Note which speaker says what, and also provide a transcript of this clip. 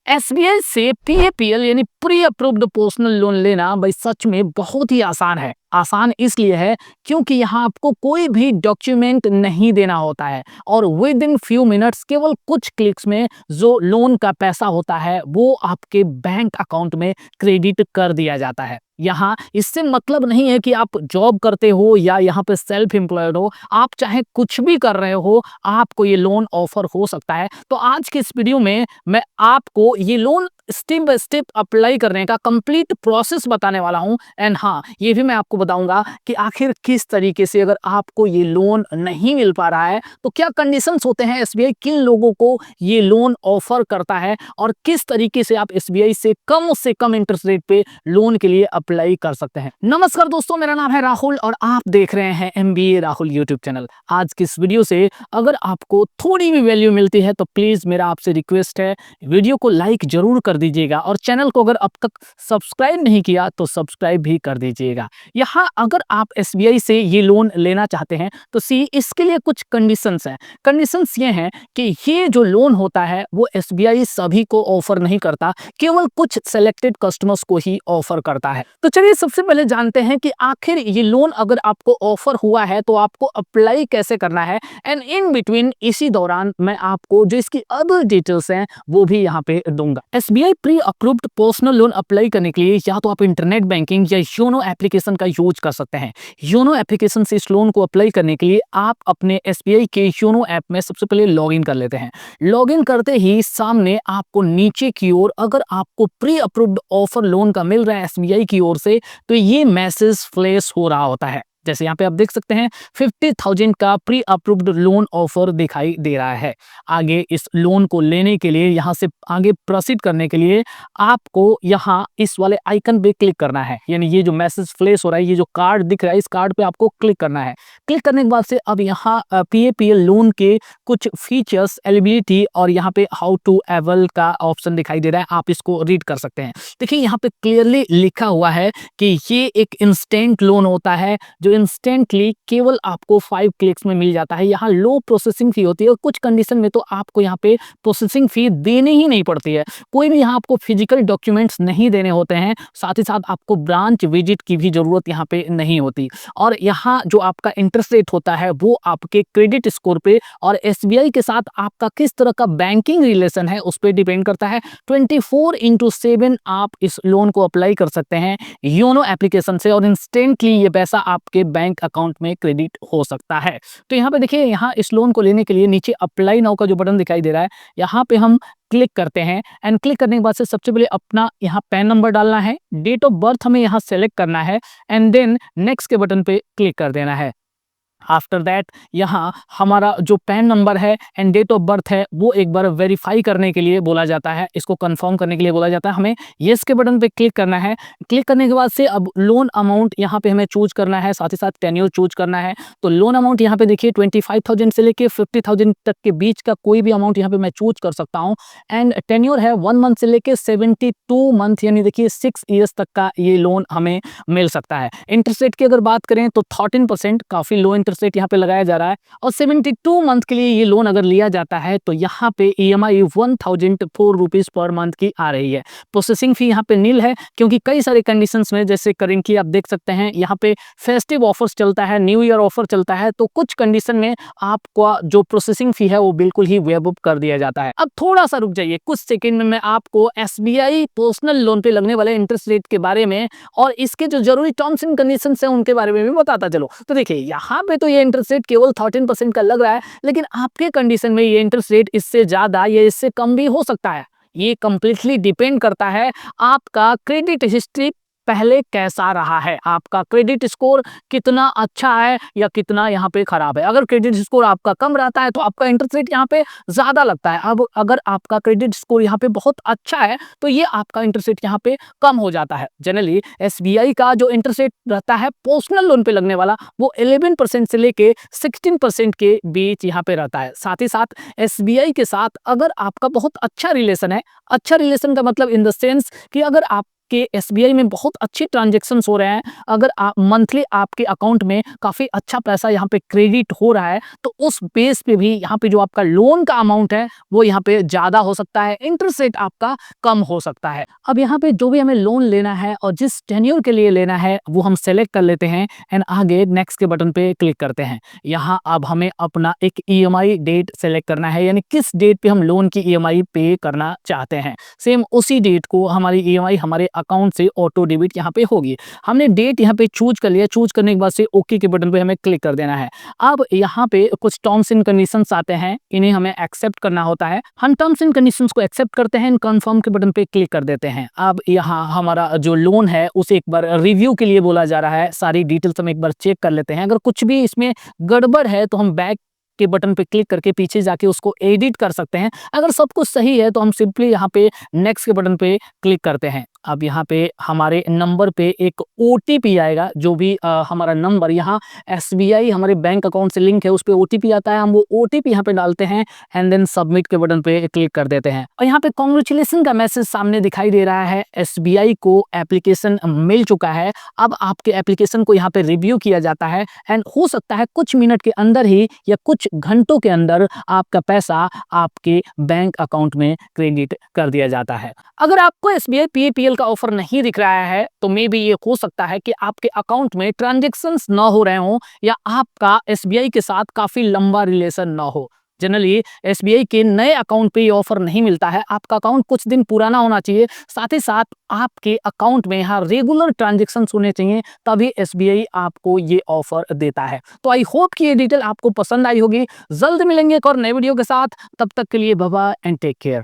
Speaker 1: SBI से PAPL यानी pre approved personal loan लेना भाई सच में बहुत ही आसान है। आसान इसलिए है क्योंकि यहाँ आपको कोई भी डॉक्यूमेंट नहीं देना होता है और विद इन फ्यू मिनट्स केवल कुछ क्लिक्स में जो लोन का पैसा होता है वो आपके बैंक अकाउंट में क्रेडिट कर दिया जाता है। यहाँ इससे मतलब नहीं है कि आप जॉब करते हो या यहाँ पे सेल्फ एम्प्लॉयड हो, आप चाहे कुछ भी कर रहे हो आपको ये लोन ऑफर हो सकता है। तो आज के इस वीडियो में मैं आपको ये loan step by step apply करने का कंप्लीट प्रोसेस बताने वाला हूं। एंड हाँ, ये भी मैं आपको बताऊंगा कि आखिर किस तरीके से अगर आपको ये लोन नहीं मिल पा रहा है तो क्या कंडीशंस होते हैं, एसबीआई किन लोगों को ये लोन ऑफर करता है और किस तरीके से आप एसबीआई से कम इंटरेस्ट रेट पे लोन के लिए अप्लाई कर सकते हैं। नमस्कार दोस्तों, मेरा नाम है राहुल और आप देख रहे हैं एमबीए राहुल यूट्यूब चैनल। आज की इस वीडियो से अगर आपको थोड़ी भी वैल्यू मिलती है तो प्लीज मेरा आपसे रिक्वेस्ट है, वीडियो को लाइक जरूर कर दीजिएगा और चैनल को अगर अब तक सब्सक्राइब नहीं किया तो सब्सक्राइब भी कर दीजिएगा। यहाँ अगर आप एसबीआई से ये लोन लेना चाहते हैं तो इसके लिए कुछ कंडीशंस हैं। कंडीशंस ये हैं कि ये जो लोन होता है वो एसबीआई सभी को ऑफर नहीं करता, केवल कुछ सेलेक्टेड कस्टमर्स को ही ऑफर करता है। तो चलिए सबसे पहले जानते हैं कि आखिर ये लोन अगर आपको ऑफर हुआ है तो आपको अप्लाई कैसे करना है। एंड इन बिटवीन इसी दौरान मैं आपको जो इसकी अदर डिटेल्स हैं वो भी यहाँ पे दूंगा। SBI pre approved personal loan apply करने के लिए या तो आप इंटरनेट बैंकिंग या योनो एप्लीकेशन का यूज कर सकते हैं। योनो एप्लीकेशन से इस लोन को अप्लाई करने के लिए आप अपने एसबीआई के योनो ऐप में सबसे पहले लॉगिन कर लेते हैं। लॉगिन करते ही सामने आपको नीचे की ओर अगर आपको प्री अप्रूव्ड ऑफर लोन का मिल रहा है एसबीआई की ओर से तो ये मैसेज फ्लैश हो रहा होता है। जैसे यहाँ पे आप देख सकते हैं 50,000 का प्री अप्रूव्ड लोन ऑफर दिखाई दे रहा है। आगे इस लोन को लेने के लिए यहाँ से आगे प्रोसीड करने के लिए आपको यहाँ इस वाले आइकन पे क्लिक करना है। यानी ये जो मैसेज फ्लैश हो रहा है, ये जो कार्ड दिख रहा है, इस कार्ड पे आपको क्लिक करना है। क्लिक करने के बाद से अब यहाँ पीएपीएल लोन के कुछ फीचर्स, एलिजिबिलिटी और यहाँ पे हाउ टू अवेल का ऑप्शन दिखाई दे रहा है, आप इसको रीड कर सकते हैं। देखिए यहाँ पे क्लियरली लिखा हुआ है कि ये एक इंस्टेंट लोन होता है जो इंस्टेंटली केवल आपको 5 क्लिक्स में मिल जाता है। यहाँ लो प्रोसेसिंग फी होती है और कुछ कंडीशन में तो आपको यहाँ पे प्रोसेसिंग फी देनी ही नहीं पड़ती है। कोई भी यहाँ आपको फिजिकल डॉक्यूमेंट्स नहीं देने होते हैं, साथ ही साथ आपको ब्रांच विजिट की भी जरूरत यहाँ पे नहीं होती। और यहाँ जो आपका इंटरेस्ट रेट होता है वो आपके क्रेडिट स्कोर पे और एसबीआई के साथ आपका किस तरह का बैंकिंग रिलेशन है उस पर डिपेंड करता है। 24/7 आप इस लोन को अप्लाई कर सकते हैं योनो एप्लीकेशन से और इंस्टेंटली ये पैसा आपके बैंक अकाउंट में क्रेडिट हो सकता है। तो यहाँ पे देखिए, यहाँ इस लोन को लेने के लिए नीचे अप्लाई नाउ का जो बटन दिखाई दे रहा है, यहाँ पे हम क्लिक करते हैं। एंड क्लिक करने के बाद से सबसे पहले अपना यहाँ पैन नंबर डालना है, डेट ऑफ बर्थ हमें यहाँ सेलेक्ट करना है एंड देन नेक्स्ट के बटन पे क्लिक कर देना है। आफ्टर दैट यहाँ हमारा जो पैन नंबर है एंड डेट ऑफ बर्थ है वो एक बार वेरीफाई करने के लिए बोला जाता है, इसको कंफर्म करने के लिए बोला जाता है। हमें येस के बटन पे क्लिक करना है। क्लिक करने के बाद से अब लोन अमाउंट यहाँ पे हमें चूज करना है, साथ ही साथ टेन्योर चूज करना है। तो लोन अमाउंट यहाँ पे देखिए 25,000 से लेके 50,000 तक के बीच का कोई भी अमाउंट यहाँ पे मैं चूज कर सकता हूँ। एंड टेन्योर है 1 मंथ से लेके 72 मंथ यानी देखिए 6 ईयर्स तक का ये लोन हमें मिल सकता है। इंटरेस्ट रेट की अगर बात करें तो 13%, काफी लो इंटरेस्ट रेट यहाँ पे लगाया जा रहा है। और 72 मंथ के लिए ये लोन अगर लिया जाता है तो यहाँ पे ईएमआई 1004 रुपीज पर मंथ की आ रही है। प्रोसेसिंग फी यहाँ पे नील है क्योंकि कई सारे कंडीशंस में, जैसे करेंटली आप देख सकते हैं यहाँ पे फेस्टिव ऑफर्स चलता है, न्यू ईयर ऑफर चलता है, तो कुछ कंडीशन में आपका जो प्रोसेसिंग फी है वो बिल्कुल ही वेव अप कर दिया जाता है। अब थोड़ा सा रुक जाइए, कुछ सेकेंड में मैं आपको एसबीआई पर्सनल लोन पे लगने वाले इंटरेस्ट रेट के बारे में और इसके जो जरूरी टर्म्स एंड कंडीशंस हैं उनके बारे में भी बताता चलो। तो देखिए यहाँ पे तो ये इंटरेस्ट रेट केवल 13% का लग रहा है, लेकिन आपके कंडीशन में ये इंटरेस्ट रेट इससे ज्यादा या इससे कम भी हो सकता है। ये कंप्लीटली डिपेंड करता है आपका क्रेडिट हिस्ट्री पहले कैसा रहा है, आपका क्रेडिट स्कोर कितना अच्छा है या कितना यहाँ पे खराब है। अगर क्रेडिट स्कोर आपका कम रहता है तो आपका इंटरेस्ट रेट यहाँ पे ज्यादा लगता है। अब अगर आपका क्रेडिट स्कोर यहाँ पे बहुत अच्छा है तो ये आपका इंटरेस्ट रेट यहाँ पे कम हो जाता है। जनरली एसबीआई का जो इंटरेस्ट रेट रहता है पर्सनल लोन पे लगने वाला वो 11% से लेके 16% के बीच यहाँ पे रहता है। साथ ही साथ एसबीआई के साथ अगर आपका बहुत अच्छा रिलेशन है, अच्छा रिलेशन का मतलब इन द सेंस कि अगर आप आपके एसबीआई में बहुत अच्छे ट्रांजैक्शंस हो रहे हैं, अगर आप मंथली आपके अकाउंट में काफ़ी अच्छा पैसा यहाँ पे क्रेडिट हो रहा है, तो उस बेस पे भी यहाँ पे जो आपका लोन का अमाउंट है, वो यहाँ पे ज़्यादा हो सकता है, इंटरेस्ट रेट आपका कम हो सकता है। अब यहाँ पे जो भी हमें लोन लेना है और जिस टेन्योर के लिए लेना है, वो हम सेलेक्ट कर लेते हैं एंड आगे नेक्स्ट के बटन पे क्लिक करते हैं। यहाँ अब हमें अपना एक ईएमआई डेट सेलेक्ट करना है, यानी किस डेट पे हम लोन की ईएमआई पे करना चाहते हैं। सेम उसी डेट को हमारी ईएमआई हमारे अकाउंट से ऑटो डेबिट यहाँ पे होगी। हमने डेट यहाँ पे चूज कर लिया, चूज करने के बाद से ओके के बटन पे हमें क्लिक कर देना है। अब यहाँ पे कुछ टर्म्स एंड कंडीशंस आते हैं, इन्हें हमें एक्सेप्ट करना होता है। हम टर्म्स एंड कंडीशंस को एक्सेप्ट करते हैं, कंफर्म के बटन पे क्लिक कर देते हैं। अब यहाँ हमारा जो लोन है उसे एक बार रिव्यू के लिए बोला जा रहा है, सारी डिटेल्स हम एक बार चेक कर लेते हैं। अगर कुछ भी इसमें गड़बड़ है तो हम बैक के बटन पे क्लिक करके पीछे जाके उसको एडिट कर सकते हैं। अगर सब कुछ सही है तो हम सिंपली यहाँ पे नेक्स्ट के बटन पे क्लिक करते हैं। अब यहाँ पे हमारे नंबर पे एक ओटीपी आएगा, जो भी हमारा नंबर यहाँ एसबीआई हमारे बैंक अकाउंट से लिंक है उस पे ओटीपी आता है, हम वो ओटीपी यहाँ पे डालते हैं एंड देन सबमिट के बटन पे क्लिक कर देते हैं। और यहाँ पे कांग्रेचुलेशन का मैसेज सामने दिखाई दे रहा है, एसबीआई को एप्लीकेशन मिल चुका है। अब आपके एप्लीकेशन को यहाँ पे रिव्यू किया जाता है एंड हो सकता है कुछ मिनट के अंदर ही या कुछ घंटों के अंदर आपका पैसा आपके बैंक अकाउंट में क्रेडिट कर दिया जाता है। अगर आपको एसबीआई पीएपीएल का ऑफर नहीं दिख रहा है तो मे बी ये हो सकता है कि आपके अकाउंट में ट्रांजैक्शंस ना हो रहे हो या आपका एसबीआई के साथ काफी लंबा रिलेशन ना हो। जनरली एसबीआई के नए अकाउंट पे ये ऑफर नहीं मिलता है, आपका अकाउंट कुछ दिन पुराना होना चाहिए, साथ ही साथ आपके अकाउंट में यहाँ रेगुलर ट्रांजैक्शंस होने चाहिए, तभी एसबीआई आपको ये ऑफर देता है। तो आई होप कि ये डिटेल आपको पसंद आई होगी। जल्द मिलेंगे एक और नए वीडियो के साथ, तब तक के लिए bye bye and take care.